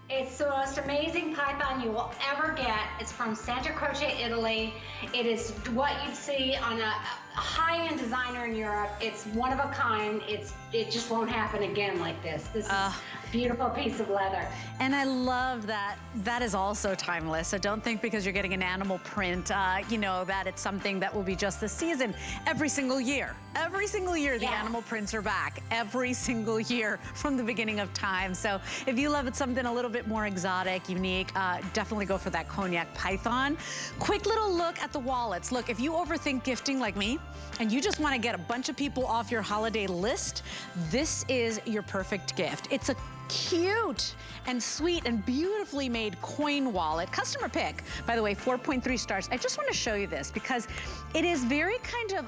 It's the most amazing python you will ever get. It's from Santa Croce, Italy. It is what you'd see on a high-end designer in Europe. It's one of a kind. It just won't happen again like this. This is a beautiful piece of leather. And I love that that is also timeless. So don't think because you're getting an animal print, you know, that it's something that will be just this season. Every single year the animal prints are back. Every single year from the beginning of time. So if you love it something a little bit more exotic, unique, definitely go for that cognac python. Quick little look at the wallets. Look, if you overthink gifting like me, and you just want to get a bunch of people off your holiday list, this is your perfect gift. It's a cute and sweet and beautifully made coin wallet. Customer pick, by the way, 4.3 stars. I just want to show you this because it is very kind of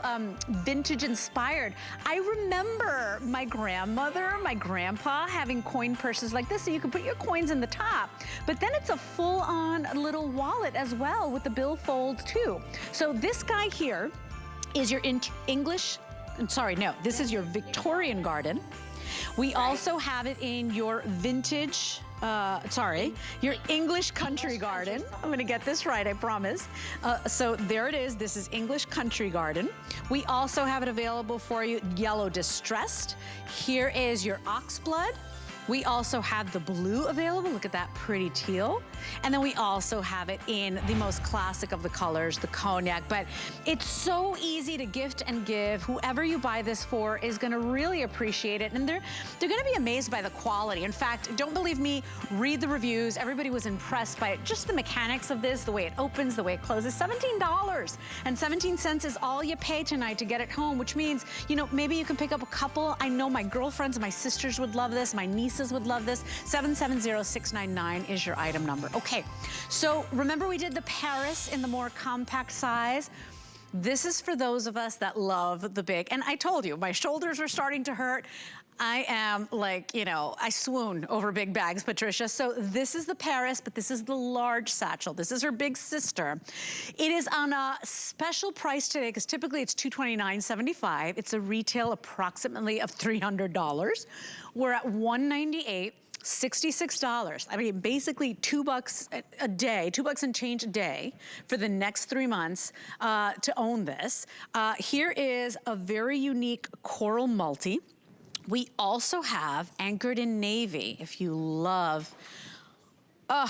vintage inspired. I remember my grandmother, my grandpa having coin purses like this, so you can put your coins in the top, but then it's a full-on little wallet as well with the bill folds too. So this guy here is your this is your Victorian garden. We also have it in your vintage, your English country garden. I'm gonna get this right, I promise. So there it is, this is English country garden. We also have it available for you, yellow distressed. Here is your oxblood. We also have the blue available. Look at that pretty teal. And then we also have it in the most classic of the colors, the cognac. But it's so easy to gift and give. Whoever you buy this for is gonna really appreciate it. And they're gonna be amazed by the quality. In fact, don't believe me, read the reviews. Everybody was impressed by just the mechanics of this, the way it opens, the way it closes. $17.17 is all you pay tonight to get it home, which means, you know, maybe you can pick up a couple. I know my girlfriends, my sisters would love this, my nieces would love this. 770699 is your item number. Okay, so remember we did the Paris in the more compact size. This is for those of us that love the big. And I told you, my shoulders are starting to hurt. I am like, you know, I swoon over big bags, Patricia. So this is the Paris, but this is the large satchel. This is her big sister. It is on a special price today because typically it's $229.75. It's a retail approximately of $300. We're at $198. $66. I mean, basically $2 a day, $2 and change a day for the next 3 months to own this. Here is a very unique coral multi. We also have anchored in navy. If you love a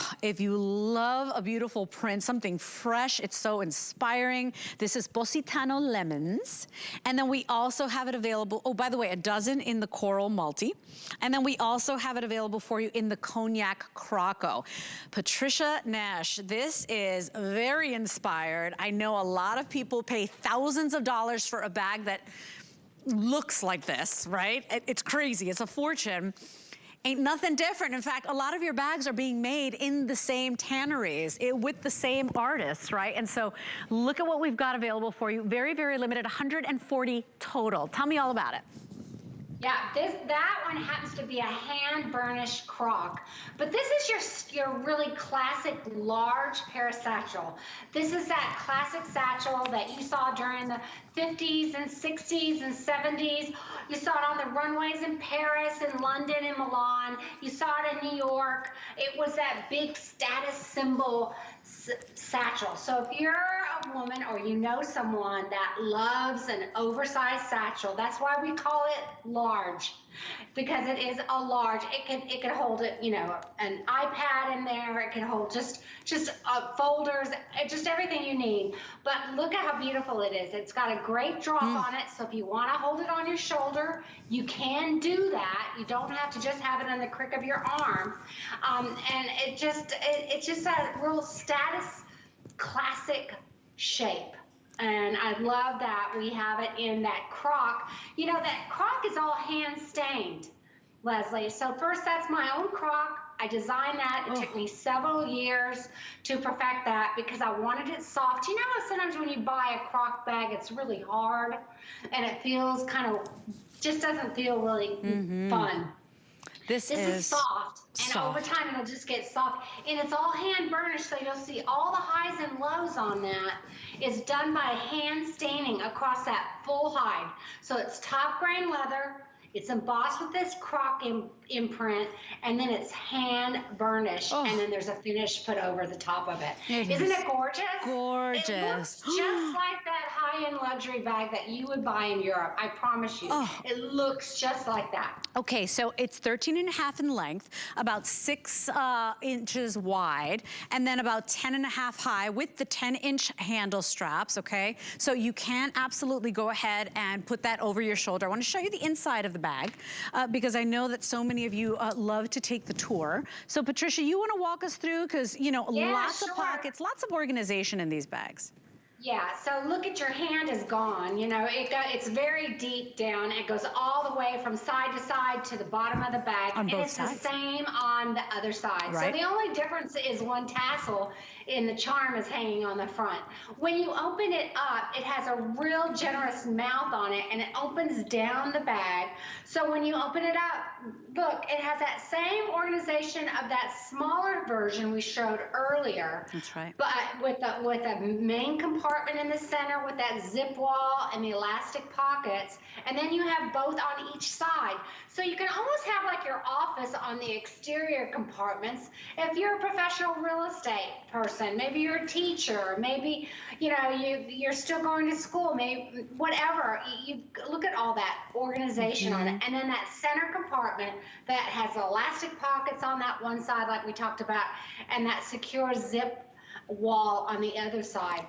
beautiful print, something fresh, it's so inspiring. This is Positano Lemons. And then we also have it available, oh, by the way, a dozen in the coral multi. And then we also have it available for you in the cognac croco. Patricia Nash, this is very inspired. I know a lot of people pay thousands of dollars for a bag that looks like this, right? It's crazy, it's a fortune. Ain't nothing different. In fact, a lot of your bags are being made in the same tanneries with the same artists, right? And so look at what we've got available for you. Very, very limited, 140 total. Tell me all about it. Yeah, that one happens to be a hand burnished croc, but this is your really classic large Paris satchel. This is that classic satchel that you saw during the 50s and 60s and 70s. You saw it on the runways in Paris and London and Milan. You saw it in New York. It was that big status symbol satchel. So if you're a a woman or you know someone that loves an oversized satchel, that's why we call it large, because it is a large. It can hold it, you know, an iPad in there. It can hold just folders, just everything you need. But look at how beautiful it is. It's got a great drop on it. So if you want to hold it on your shoulder, you can do that. You don't have to just have it in the crick of your arm. And it just a real status classic shape. And I love that we have it in that croc. You know, that croc is all hand stained, Leslie. So first, that's my own croc. I designed that. It took me several years to perfect that because I wanted it soft. You know how sometimes when you buy a croc bag, it's really hard and it feels kind of, just doesn't feel really fun. This is soft, and over time it'll just get soft. And it's all hand burnished, so you'll see all the highs and lows on that is done by hand staining across that full hide. So it's top grain leather, it's embossed with this croc imprint, and then it's hand burnished, and then there's a finish put over the top of it. Isn't it gorgeous? Gorgeous. It looks just like that high-end luxury bag that you would buy in Europe. I promise you. It looks just like that. Okay, so it's 13.5 in length, about 6 inches wide, and then about 10.5 high with the 10-inch handle straps, okay? So you can absolutely go ahead and put that over your shoulder. I want to show you the inside of the bag because I know that so many of you love to take the tour. So Patricia, you want to walk us through, because, you know, lots of pockets, lots of organization in these bags. Yeah, so look at your hand is gone. You know, it's very deep down. It goes all the way from side to side to the bottom of the bag. On both sides. It's the same on the other side. Right. So the only difference is one tassel in the charm is hanging on the front. When you open it up, it has a real generous mouth on it, and it opens down the bag. So when you open it up, look, it has that same organization of that smaller version we showed earlier. That's right. But with a main compartment in the center with that zip wall and the elastic pockets, and then you have both on each side. So you can almost have like your office on the exterior compartments. If you're a professional real estate person, maybe you're a teacher, maybe you know you're still going to school, maybe whatever. You look at all that organization on it, and then that center compartment that has elastic pockets on that one side, like we talked about, and that secure zip wall on the other side.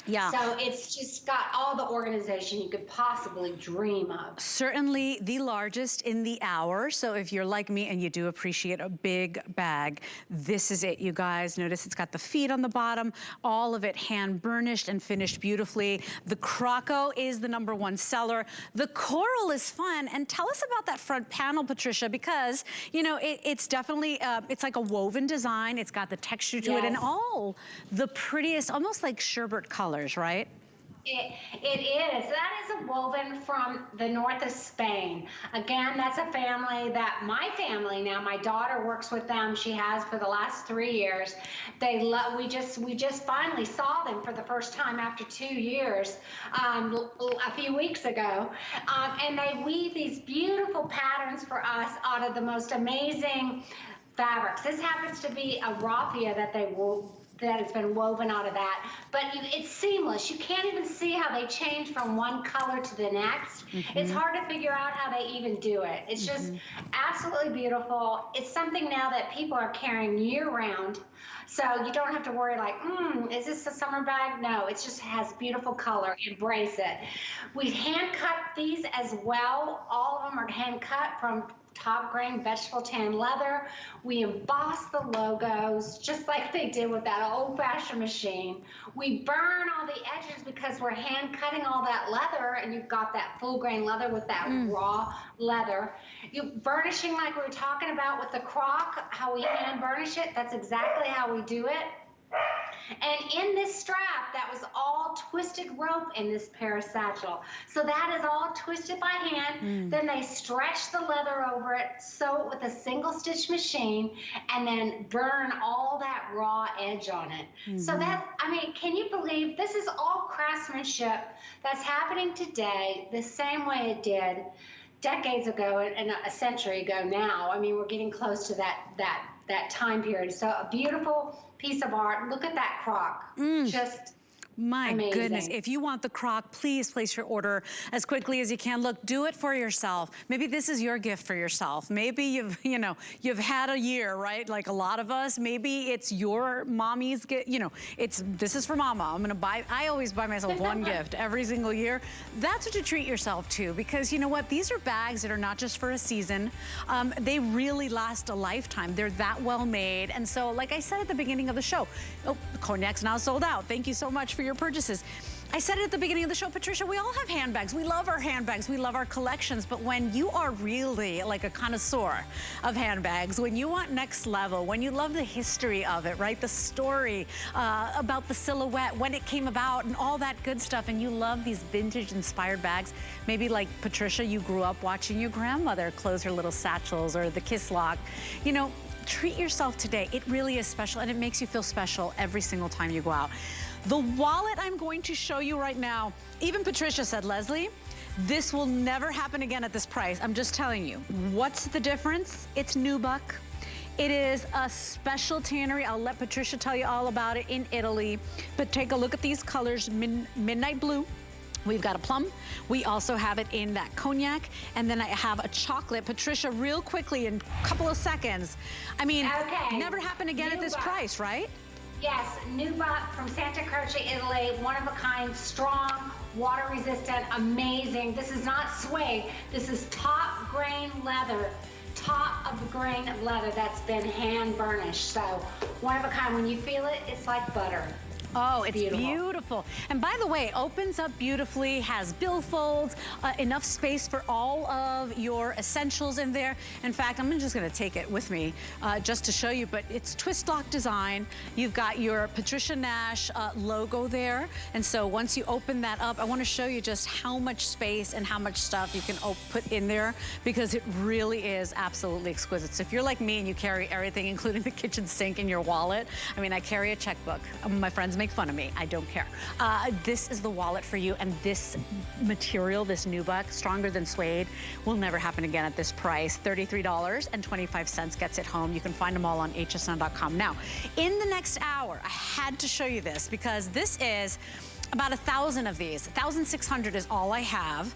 Yeah. So it's just got all the organization you could possibly dream of. Certainly the largest in the hour. So if you're like me and you do appreciate a big bag, this is it, you guys. Notice it's got the feet on the bottom, all of it hand burnished and finished beautifully. The Croco is the #1 seller. The coral is fun. And tell us about that front panel, Patricia, because, you know, it's definitely, it's like a woven design. It's got the texture to it and all the prettiest, almost like sherbet colors, right? It is. That is a woven from the north of Spain. Again, that's a family that my family now, my daughter works with them. She has for the last 3 years. They love, we just finally saw them for the first time after 2 years, a few weeks ago. And they weave these beautiful patterns for us out of the most amazing fabrics. This happens to be a raffia that they wove, that it's been woven out of that, but it's seamless. You can't even see how they change from one color to the next. It's hard to figure out how they even do it. It's just absolutely beautiful. It's something now that people are carrying year round, so you don't have to worry like, is this a summer bag? No, it just has beautiful color. Embrace it. We hand cut these as well. All of them are hand cut from top grain vegetable tan leather. We emboss the logos just like they did with that old-fashioned machine. We burn all the edges because we're hand cutting all that leather, and you've got that full grain leather with that raw leather. You burnishing like we were talking about with the croc, how we hand burnish it, that's exactly how we do it. And in this strap, that was all twisted rope in this pair of satchel. So that is all twisted by hand. Then they stretch the leather over it, sew it with a single stitch machine, and then burn all that raw edge on it. So that, I mean, can you believe this is all craftsmanship that's happening today the same way it did decades ago and a century ago now. I mean, we're getting close to that time period. So a beautiful piece of art. Look at that croc. Just My Amazing. goodness, if you want the crock, please place your order as quickly as you can. Look, do it for yourself. Maybe this is your gift for yourself. Maybe you've had a year, right? Like a lot of us. Maybe it's your mommy's gift. This is for mama. I always buy myself one gift every single year. That's what you treat yourself to, because you know what? These are bags that are not just for a season. They really last a lifetime. They're that well made. And so, like I said at the beginning of the show, the cognac's now sold out. Thank you so much for your purchases. I said it at the beginning of the show, Patricia, we all have handbags. We love our handbags. We love our collections. But when you are really like a connoisseur of handbags, when you want next level, when you love the history of it, right? The story about the silhouette, when it came about and all that good stuff, and you love these vintage inspired bags, maybe like Patricia, you grew up watching your grandmother close her little satchels or the kiss lock, treat yourself today. It really is special, and it makes you feel special every single time you go out. The wallet I'm going to show you right now, even Patricia said, Leslie, this will never happen again at this price. I'm just telling you. What's the difference? It's nubuck. It is a special tannery. I'll let Patricia tell you all about it, in Italy. But take a look at these colors, midnight blue. We've got a plum. We also have it in that cognac. And then I have a chocolate. Patricia, real quickly, in a couple of seconds. I mean, never happen again at this price, right? Yes, nubuck from Santa Croce, Italy. One of a kind, strong, water resistant, amazing. This is not suede. This is top grain leather. Top of the grain of leather that's been hand burnished. So one of a kind. When you feel it, it's like butter. Oh, it's beautiful. And by the way, it opens up beautifully, has billfolds, enough space for all of your essentials in there. In fact, I'm just gonna take it with me just to show you, but it's twist lock design. You've got your Patricia Nash logo there. And so once you open that up, I wanna show you just how much space and how much stuff you can put in there, because it really is absolutely exquisite. So if you're like me and you carry everything, including the kitchen sink in your wallet, I mean, I carry a checkbook. My friends make fun of me. I don't care. This is the wallet for you, and this material, this nubuck, stronger than suede, will never happen again at this price. $33.25 gets it home. You can find them all on hsn.com. Now, in the next hour, I had to show you this because this is about 1,000 of these. 1,600 is all I have.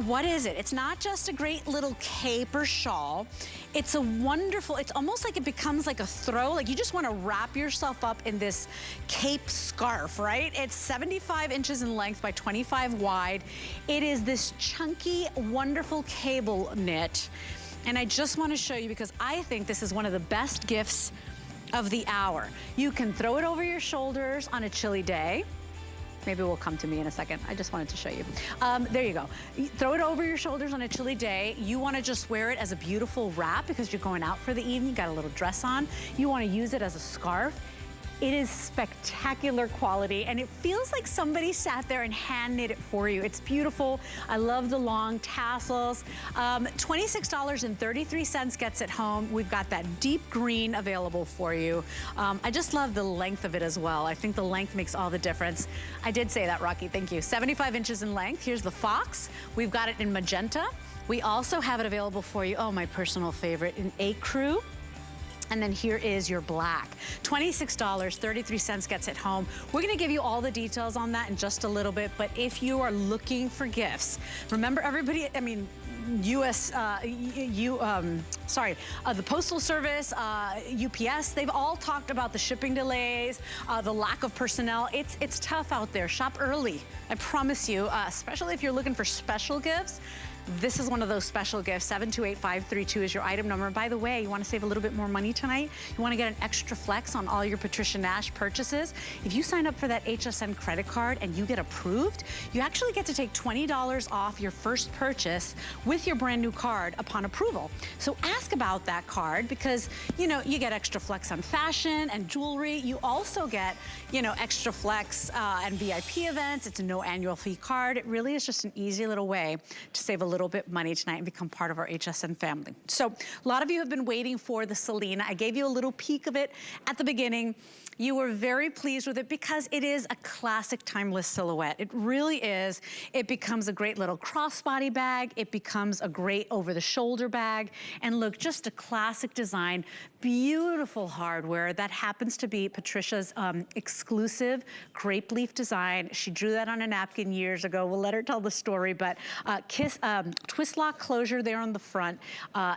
What is it? It's not just a great little cape or shawl. It's a wonderful, it's almost like it becomes like a throw. Like you just want to wrap yourself up in this cape scarf, right? It's 75 inches in length by 25 wide. It is this chunky, wonderful cable knit. And I just want to show you because I think this is one of the best gifts of the hour. You can throw it over your shoulders on a chilly day. Maybe it will come to me in a second. I just wanted to show you. There you go. You throw it over your shoulders on a chilly day. You want to just wear it as a beautiful wrap because you're going out for the evening. You got a little dress on. You want to use it as a scarf. It is spectacular quality, and it feels like somebody sat there and hand knit it for you. It's beautiful. I love the long tassels. $26.33 gets it home. We've got that deep green available for you. I just love the length of it as well. I think the length makes all the difference. I did say that, Rocky, thank you. 75 inches in length. Here's the fox. We've got it in magenta. We also have it available for you, oh, my personal favorite, in ecru. And then here is your black. $26.33 gets it home. We're gonna give you all the details on that in just a little bit, but if you are looking for gifts, remember everybody, I mean, the Postal Service, UPS, they've all talked about the shipping delays, the lack of personnel. It's tough out there. Shop early, I promise you, especially if you're looking for special gifts. This is one of those special gifts. 728532 is your item number. And by the way, you want to save a little bit more money tonight? You want to get an extra flex on all your Patricia Nash purchases? If you sign up for that HSN credit card and you get approved, you actually get to take $20 off your first purchase with your brand new card upon approval. So ask about that card because, you know, you get extra flex on fashion and jewelry. You also get, you know, extra flex and VIP events. It's a no annual fee card. It really is just an easy little way to save a little little bit money tonight and become part of our HSN family. So a lot of you have been waiting for the Selena. I gave you a little peek of it at the beginning. You were very pleased with it because it is a classic timeless silhouette. It really is. It becomes a great little crossbody bag. It becomes a great over-the-shoulder bag. And look, just a classic design, beautiful hardware. That happens to be Patricia's exclusive crepe leaf design. She drew that on a napkin years ago. We'll let her tell the story, but twist lock closure there on the front,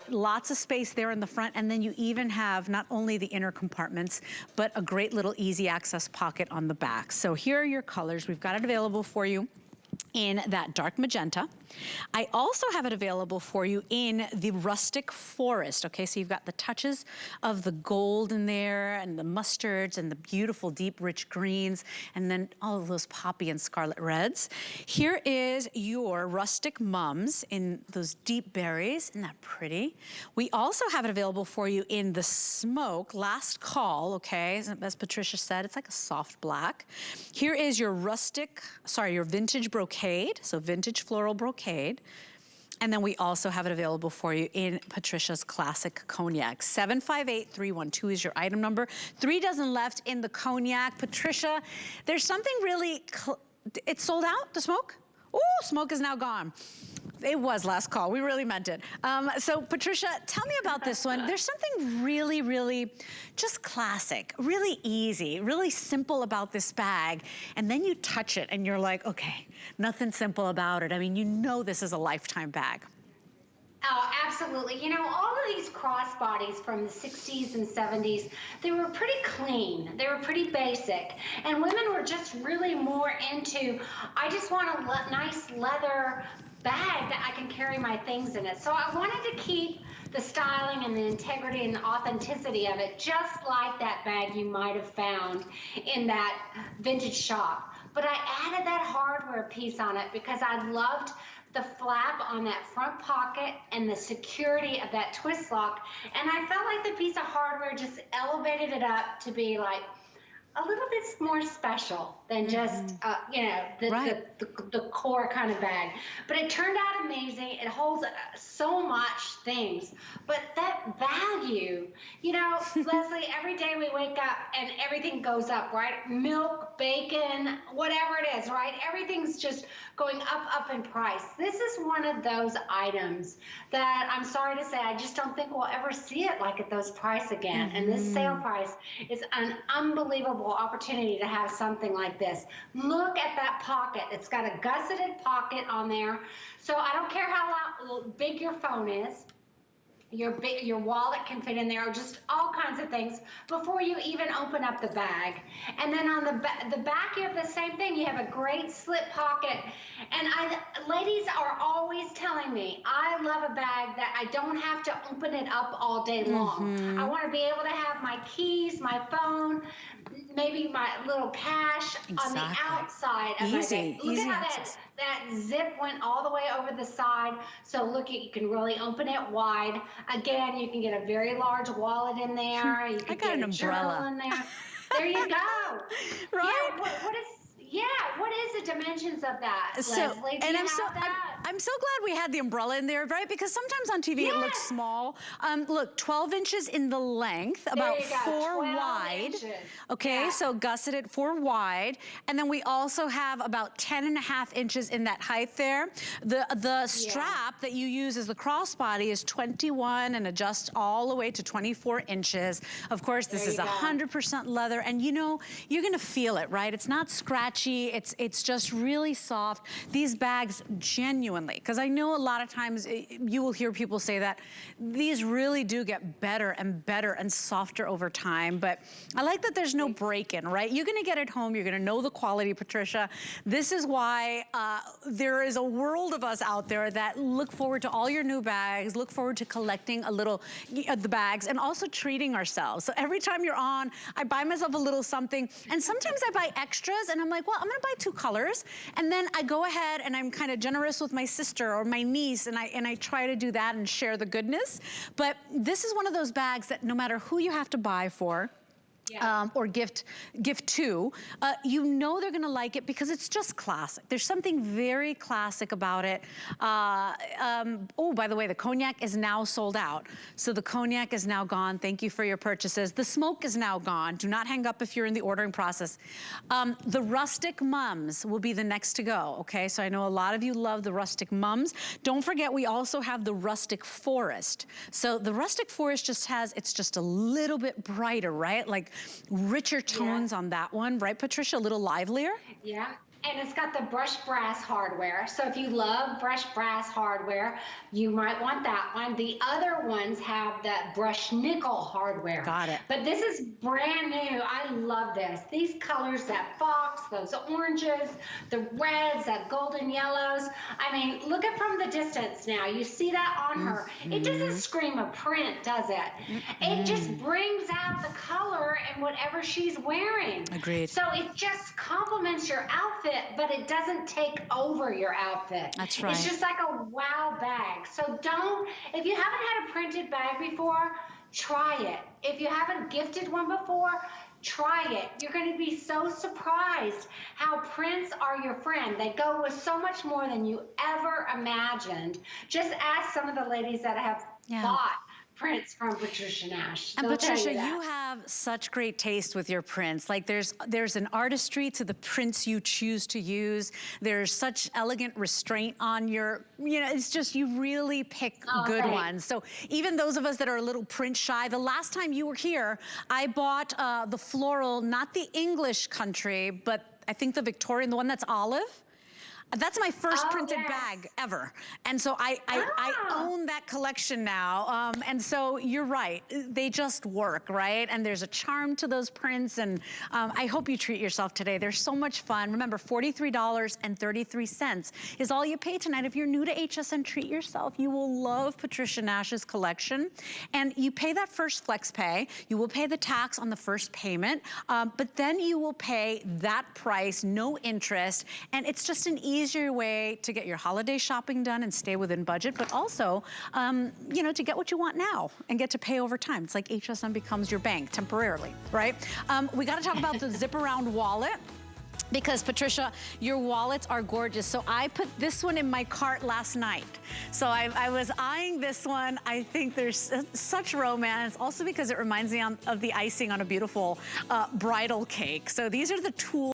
lots of space there in the front, and then you even have not only the inner compartments, but a great little easy access pocket on the back. So here are your colors. We've got it available for you in that dark magenta. I also have it available for you in the rustic forest, okay? So you've got the touches of the gold in there and the mustards and the beautiful deep rich greens and then all of those poppy and scarlet reds. Here is your rustic mums in those deep berries. Isn't that pretty? We also have it available for you in the smoke, last call, okay? As Patricia said, it's like a soft black. Here is your your vintage brocade, so vintage floral brocade. And then we also have it available for you in Patricia's classic cognac. 758312 is your item number. 3 dozen left in the cognac. Patricia, there's something really, it's sold out, the smoke? Oh, smoke is now gone. It was last call, we really meant it. So Patricia, tell me about this one. There's something really, really just classic, really easy, really simple about this bag. And then you touch it and you're like, okay, nothing simple about it. I mean, you know this is a lifetime bag. Oh, absolutely. You know, all of these crossbodies from the 60s and 70s, they were pretty clean. They were pretty basic. And women were just really more into, I just want a nice leather bag that I can carry my things in it. So I wanted to keep the styling and the integrity and the authenticity of it, just like that bag you might have found in that vintage shop. But I added that hardware piece on it because I loved the flap on that front pocket and the security of that twist lock. And I felt like the piece of hardware just elevated it up to be like a little bit more special than just, you know, the core kind of bag. But it turned out amazing. It holds so much things. But that value, you know, Leslie, every day we wake up and everything goes up, right? Milk, bacon, whatever it is, right? Everything's just going up in price. This is one of those items that I'm sorry to say, I just don't think we'll ever see it like at those price again. And this sale price is an unbelievable opportunity to have something like this. Look at that pocket. It's got a gusseted pocket on there. So I don't care how big your phone is. Your wallet can fit in there, or just all kinds of things before you even open up the bag. And then on the back, you have the same thing. You have a great slip pocket. And ladies are always telling me, I love a bag that I don't have to open it up all day long. I want to be able to have my keys, my phone, maybe my little cash on the outside of my bag. Look at how that zip went all the way over the side. So look, you can really open it wide. Again, you can get a very large wallet in there. You can get an umbrella in there. There you go. Right? Yeah, what is the dimensions of that, So, Leslie? and I'm so glad we had the umbrella in there, right? Because sometimes on TV it looks small. Look, 12 inches in the length, about 4 wide. Inches. Okay, so gusseted 4 wide. And then we also have about 10.5 inches in that height there. The strap that you use as the crossbody is 21 and adjusts all the way to 24 inches. Of course, this is 100% leather, and you know, you're gonna feel it, right? It's not scratchy. It's just really soft. These bags, genuinely, because I know a lot of times you will hear people say that these really do get better and softer over time, but I like that there's no break-in, right? You're gonna get it home, you're gonna know the quality, Patricia. This is why there is a world of us out there that look forward to all your new bags, look forward to collecting a little the bags, and also treating ourselves. So every time you're on, I buy myself a little something, and sometimes I buy extras, and I'm like, well, I'm gonna buy 2 colors, and then I go ahead and I'm kind of generous with my sister or my niece, and I try to do that and share the goodness. But this is one of those bags that no matter who you have to buy for, or gift to, you know they're gonna like it because it's just classic. There's something very classic about it. Oh, by the way, the cognac is now sold out. So the cognac is now gone. Thank you for your purchases. The smoke is now gone. Do not hang up if you're in the ordering process. The rustic mums will be the next to go, okay? So I know a lot of you love the rustic mums. Don't forget, we also have the rustic forest. So the rustic forest it's just a little bit brighter, right? Like richer tones on that one, right, Patricia? A little livelier? Yeah. And it's got the brushed brass hardware. So if you love brushed brass hardware, you might want that one. The other ones have that brushed nickel hardware. Got it. But this is brand new. I love this. These colors, that fox, those oranges, the reds, that golden yellows. I mean, look at from the distance now. You see that on her. It doesn't scream a print, does it? It just brings out the color and whatever she's wearing. Agreed. So it just complements your outfit, but it doesn't take over your outfit. That's right. It's just like a wow bag. So if you haven't had a printed bag before, try it. If you haven't gifted one before, try it. You're going to be so surprised how prints are your friend. They go with so much more than you ever imagined. Just ask some of the ladies that have bought prints from Patricia Nash. And They'll Patricia, tell you have such great taste with your prints. Like there's an artistry to the prints you choose to use. There's such elegant restraint on your, it's just, you really pick good ones. So even those of us that are a little print shy, the last time you were here, I bought the floral, not the English country, but I think the Victorian, the one that's olive. That's my first printed bag ever. And so I own that collection now. And so you're right, they just work, right? And there's a charm to those prints. And I hope you treat yourself today. They're so much fun. Remember, $43.33 is all you pay tonight. If you're new to HSN, treat yourself. You will love Patricia Nash's collection. And you pay that first flex pay. You will pay the tax on the first payment. But then you will pay that price, no interest. And it's just an easier way to get your holiday shopping done and stay within budget, but also, to get what you want now and get to pay over time. It's like HSN becomes your bank temporarily, right? We got to talk about the zip around wallet. Because Patricia, your wallets are gorgeous. So I put this one in my cart last night. So I was eyeing this one. I think there's such romance. Also because it reminds me of the icing on a beautiful bridal cake. So these are the tools